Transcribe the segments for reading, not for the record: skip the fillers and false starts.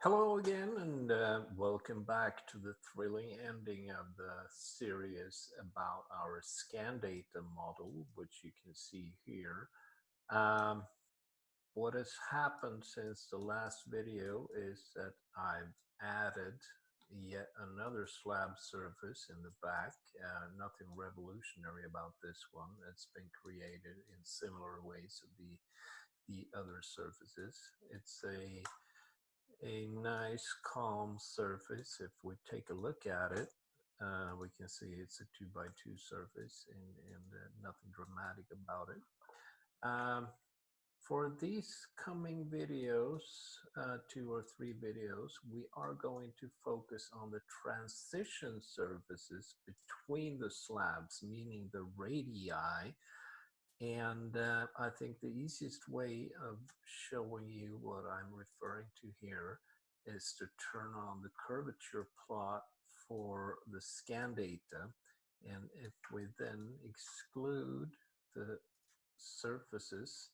Hello again, and welcome back to the thrilling ending of the series about our scan data model, which you can see here. Um, what has happened since the last video is that I've added yet another slab surface in the back. Nothing revolutionary about this one. It's been created in similar ways of the other surfaces. It's a nice calm surface. If we take a look at it, we can see it's a 2x2 surface and nothing dramatic about it. For these coming videos, 2 or 3 videos, we are going to focus on the transition surfaces between the slabs, meaning the radii. And I think the easiest way of showing you what I'm referring to here is to turn on the curvature plot for the scan data. And if we then exclude the surfaces,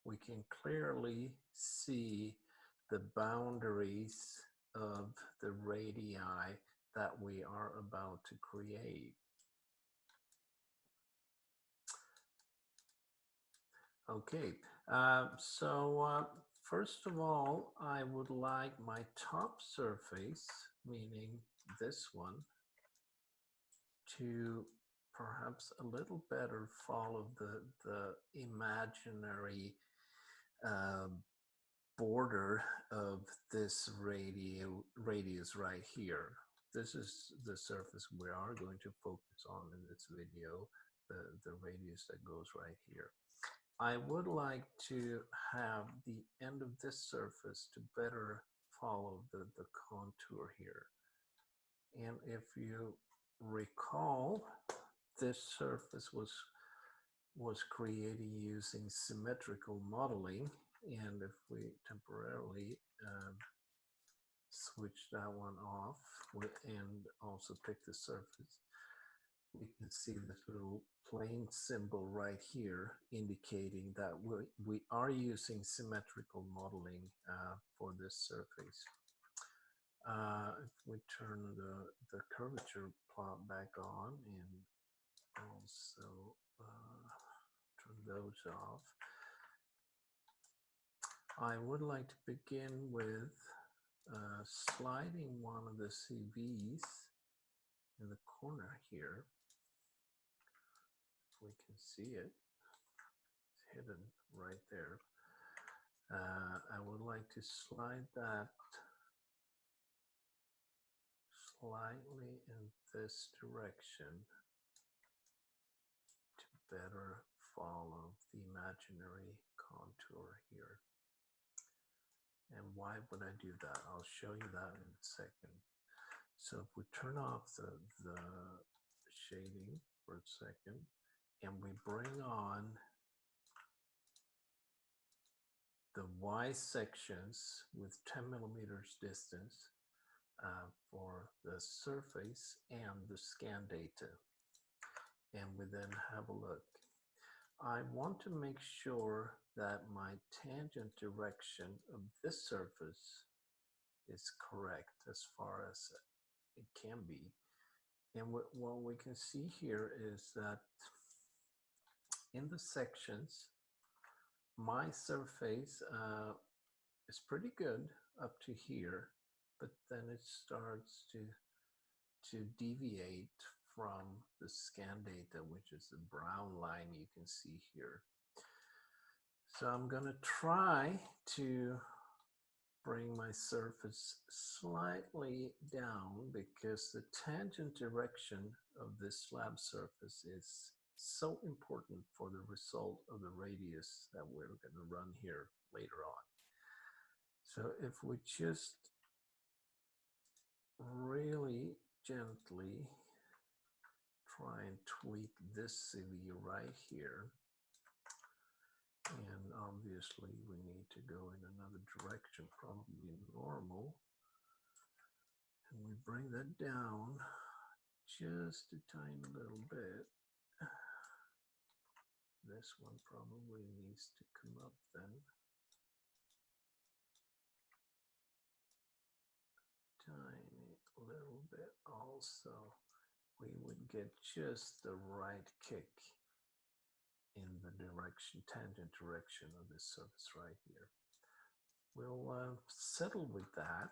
we can clearly see the boundaries of the radii that we are about to create. Okay, first of all, I would like my top surface, meaning this one, to perhaps a little better follow the imaginary uh, border of this radius right here. This is the surface we are going to focus on in this video, the radius that goes right here. I would like to have the end of this surface to better follow the contour here. And if you recall, this surface was created using symmetrical modeling. And if we temporarily switch that one off and also pick the surface, we can see this little plane symbol right here indicating that we are using symmetrical modeling for this surface. If we turn the curvature plot back on and also turn those off, I would like to begin with sliding one of the CVs in the corner here. We can see it. It's hidden right there. I would like to slide that slightly in this direction to better follow the imaginary contour here. And why would I do that? I'll show you that in a second. So if we turn off the shading for a second, and we bring on the Y sections with 10 millimeters distance for the surface and the scan data. And we then have a look. I want to make sure that my tangent direction of this surface is correct as far as it can be. And what we can see here is that in the sections, my surface is pretty good up to here, but then it starts to deviate from the scan data, which is the brown line you can see here. So I'm going to try to bring my surface slightly down because the tangent direction of this slab surface is so important for the result of the radius that we're going to run here later on. So if we just really gently try and tweak this CV right here, and obviously we need to go in another direction, probably normal, and we bring that down just a tiny little bit. This one probably needs to come up then. so we would get just the right kick in the direction, tangent direction of this surface right here. We'll settle with that.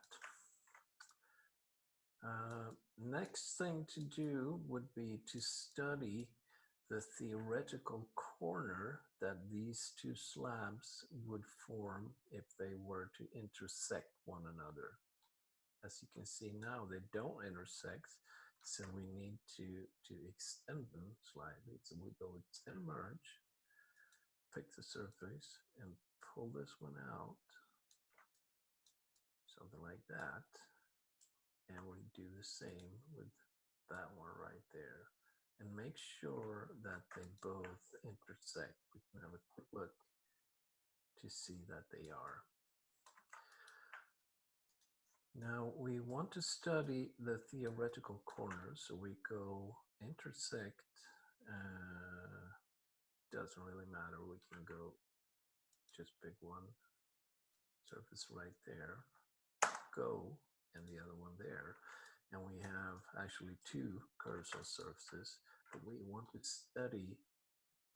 Next thing to do would be to study the theoretical corner that these two slabs would form if they were to intersect one another. As you can see now, they don't intersect, so we need to extend them slightly. So we go extend merge, pick the surface, and pull this one out, something like that. And we do the same with that one right there. And make sure that they both intersect. We can have a quick look to see that they are. Now we want to study the theoretical corners, so we go intersect, doesn't really matter, we can go just pick one surface right there, go, and the other one there, and we have actually two curves on surfaces, but we want to study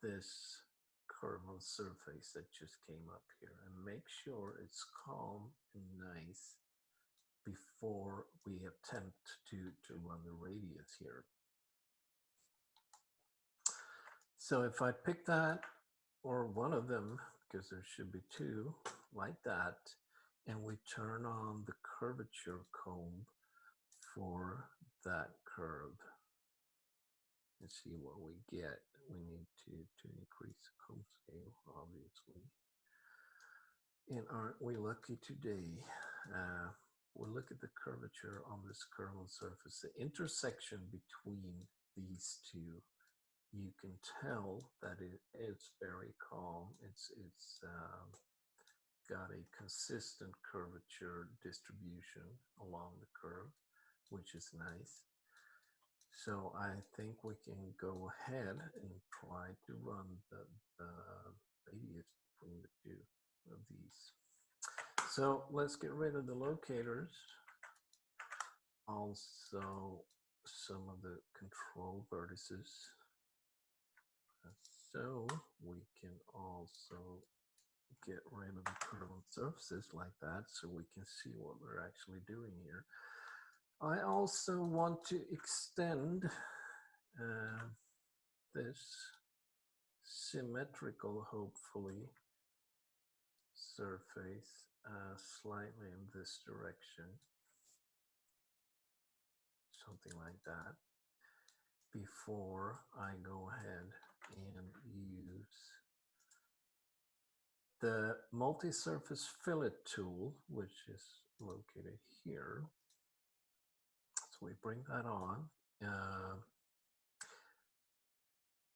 this curve on surface that just came up here and make sure it's calm and nice before we attempt to run the radius here. So if I pick that, or one of them, because there should be two, like that, and we turn on the curvature comb for that curve and see what we get, we need to increase the comb scale, obviously. And aren't we lucky today? We'll look at the curvature on this curve on surface. The intersection between these two, you can tell that it's very calm. It's got a consistent curvature distribution along the curve, which is nice. So I think we can go ahead and try to run the radius between the two of these. So let's get rid of the locators. Also some of the control vertices. So we can also get rid of the curve on surfaces like that so we can see what we're actually doing here. I also want to extend this symmetrical, hopefully, surface slightly in this direction, something like that, before I go ahead and use the multi-surface fillet tool, which is located here. So we bring that on.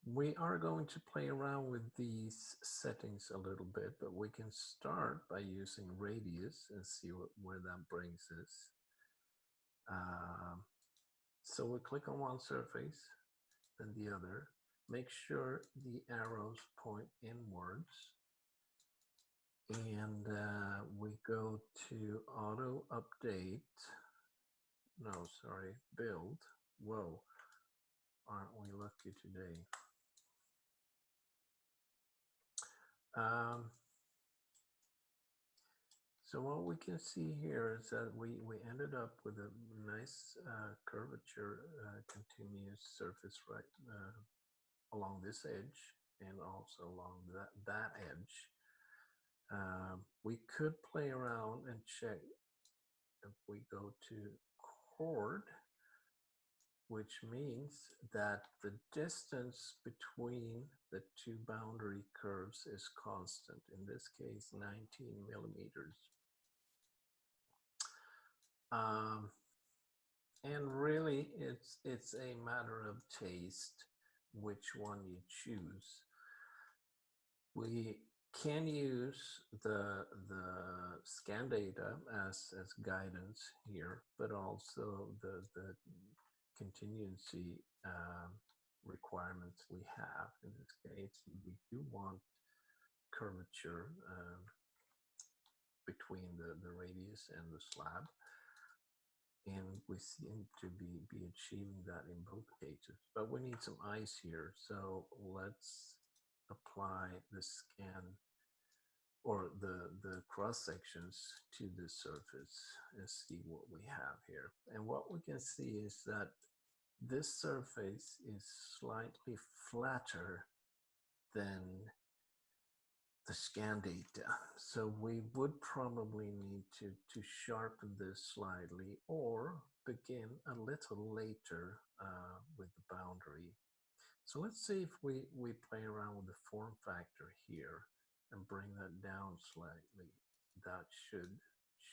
We are going to play around with these settings a little bit, but we can start by using radius and see where that brings us. So we click on one surface, then the other. Make sure the arrows point inwards. And we go to auto update. No, sorry, build. Whoa, aren't we lucky today? So what we can see here is that we ended up with a nice curvature, continuous surface right along this edge and also along that edge. We could play around and check if we go to chord, which means that the distance between the two boundary curves is constant, in this case 19 millimeters. And really it's a matter of taste which one you choose. We can use the scan data as guidance here, but also the contingency requirements we have. In this case, we do want curvature between the radius and the slab. and we seem to be achieving that in both cases. But we need some ice here, so let's apply the scan or the cross sections to the surface and see what we have here. And what we can see is that this surface is slightly flatter than the scan data. So we would probably need to sharpen this slightly or begin a little later with the boundary. So let's see if we play around with the form factor here and bring that down slightly. That should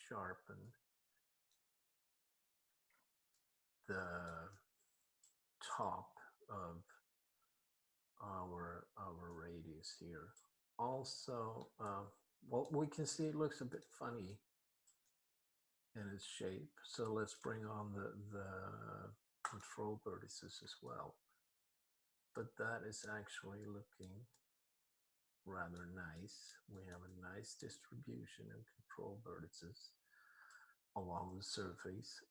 sharpen the top of our radius here. Also, well, we can see it looks a bit funny in its shape. So let's bring on the control vertices as well. But that is actually looking rather nice. We have a nice distribution and control vertices along the surface.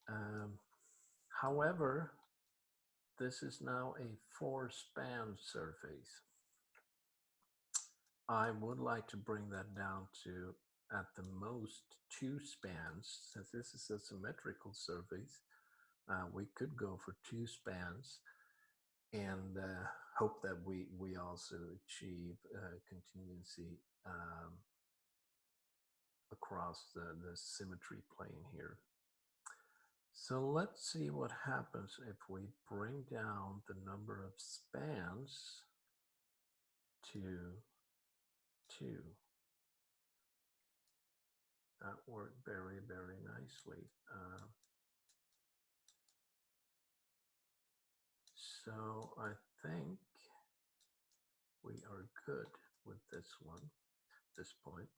However, this is now a 4-span surface. I would like to bring that down to at the most 2 spans. Since this is a symmetrical surface, we could go for 2 spans and hope that we also achieve continuity across the symmetry plane here. So let's see what happens if we bring down the number of spans to 2. That worked very, very nicely. So I think we are good with this one, this point.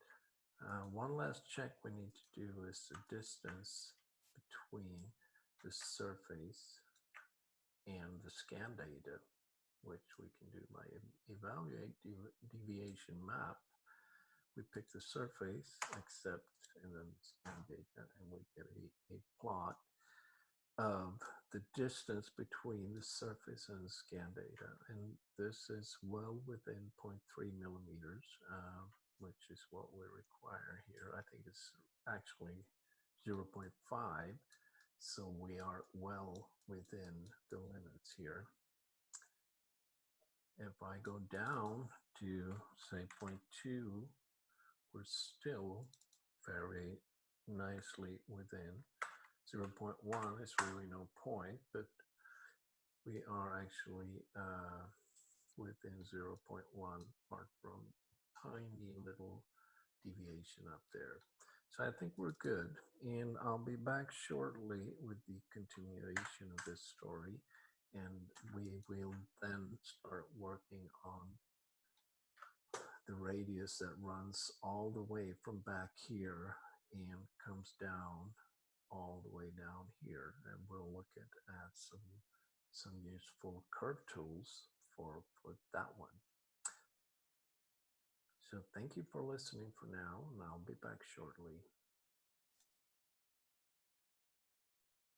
One last check we need to do is the distance between the surface and the scan data, which we can do by evaluate deviation map. We pick the surface, accept, and then scan data, and we get a plot of the distance between the surface and the scan data. And this is well within 0.3 millimeters, which is what we require here. I think it's actually 0.5. So we are well within the limits here. If I go down to say 0.2, we're still very nicely within. 0.1 is really no point, but we are actually within 0.1 apart from tiny little deviation up there. So I think we're good, and I'll be back shortly with the continuation of this story, and we will then start working on the radius that runs all the way from back here and comes down all the way down here, and we'll look at some useful curve tools for that one. So thank you for listening for now, and I'll be back shortly.